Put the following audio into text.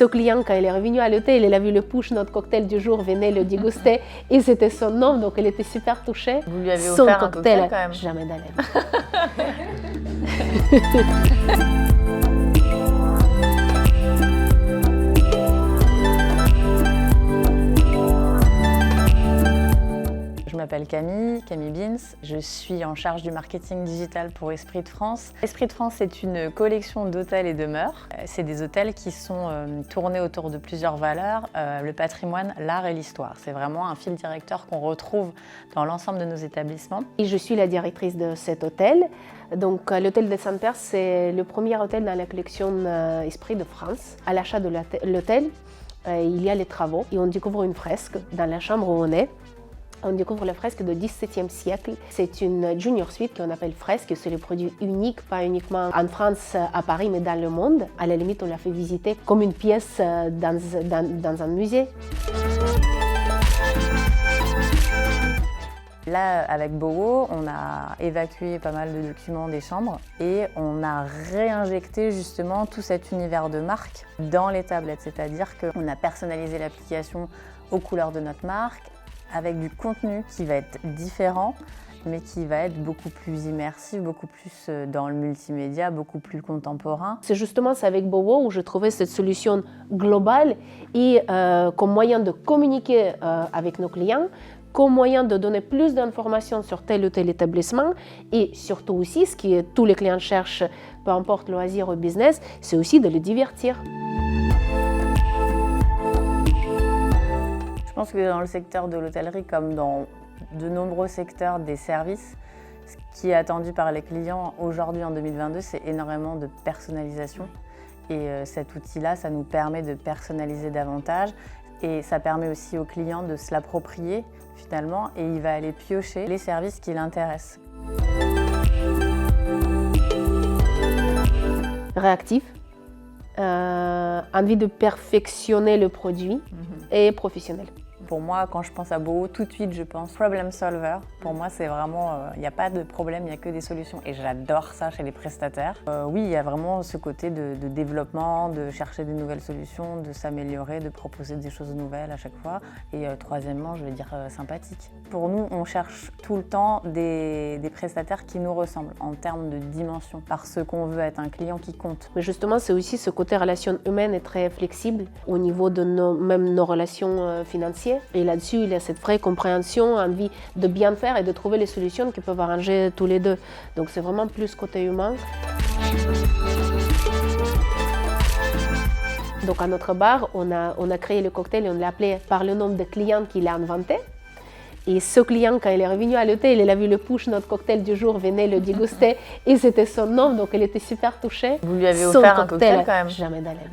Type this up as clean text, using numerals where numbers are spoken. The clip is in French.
ce client, quand il est revenu à l'hôtel, il a vu le push, notre cocktail du jour, venait le déguster et c'était son nom, donc il était super touché. Vous lui avez Son offert un cocktail quand même. Jamais d'haleine. Je m'appelle Camille Beans. Je suis en charge du marketing digital pour Esprit de France. Esprit de France, c'est une collection d'hôtels et demeures. C'est des hôtels qui sont tournés autour de plusieurs valeurs, le patrimoine, l'art et l'histoire. C'est vraiment un fil directeur qu'on retrouve dans l'ensemble de nos établissements. Et je suis la directrice de cet hôtel. Donc, l'hôtel de Sainte-Perse, c'est le premier hôtel dans la collection Esprit de France. À l'achat de l'hôtel, il y a les travaux et on découvre une fresque dans la chambre où on est. On découvre la fresque du XVIIe siècle. C'est une junior suite qu'on appelle fresque. C'est le produit unique, pas uniquement en France, à Paris, mais dans le monde. À la limite, on l'a fait visiter comme une pièce dans un musée. Là, avec Bowo, on a évacué pas mal de documents des chambres et on a réinjecté justement tout cet univers de marque dans les tablettes. C'est-à-dire qu'on a personnalisé l'application aux couleurs de notre marque, avec du contenu qui va être différent, mais qui va être beaucoup plus immersif, beaucoup plus dans le multimédia, beaucoup plus contemporain. C'est justement avec Bowo où je trouvais cette solution globale et comme moyen de communiquer avec nos clients, comme moyen de donner plus d'informations sur tel ou tel établissement et surtout aussi, ce que tous les clients cherchent, peu importe loisir ou business, c'est aussi de les divertir. Je pense que dans le secteur de l'hôtellerie, comme dans de nombreux secteurs des services, ce qui est attendu par les clients aujourd'hui en 2022, c'est énormément de personnalisation. Et cet outil-là, ça nous permet de personnaliser davantage et ça permet aussi au client de se l'approprier finalement et il va aller piocher les services qui l'intéressent. Réactif, envie de perfectionner le produit et professionnel. Pour moi, quand je pense à Bowo, tout de suite, je pense problem solver. Pour moi, c'est vraiment, il n'y a pas de problème, il n'y a que des solutions. Et j'adore ça chez les prestataires. Oui, il y a vraiment ce côté de développement, de chercher des nouvelles solutions, de s'améliorer, de proposer des choses nouvelles à chaque fois. Et troisièmement, je vais dire sympathique. Pour nous, on cherche tout le temps des prestataires qui nous ressemblent en termes de dimension, parce qu'on veut être un client qui compte. Mais justement, c'est aussi ce côté relation humaine est très flexible au niveau de nos relations financières. Et là-dessus, il y a cette vraie compréhension, envie de bien faire et de trouver les solutions qui peuvent arranger tous les deux. Donc c'est vraiment plus côté humain. Donc à notre bar, on a créé le cocktail et on l'a appelé par le nom de client qu'il a inventé. Et ce client, quand il est revenu à l'hôtel, il a vu le push, notre cocktail du jour, venait le déguster et c'était son nom, donc il était super touché. Vous lui avez offert un cocktail quand même. Jamais d'haleine.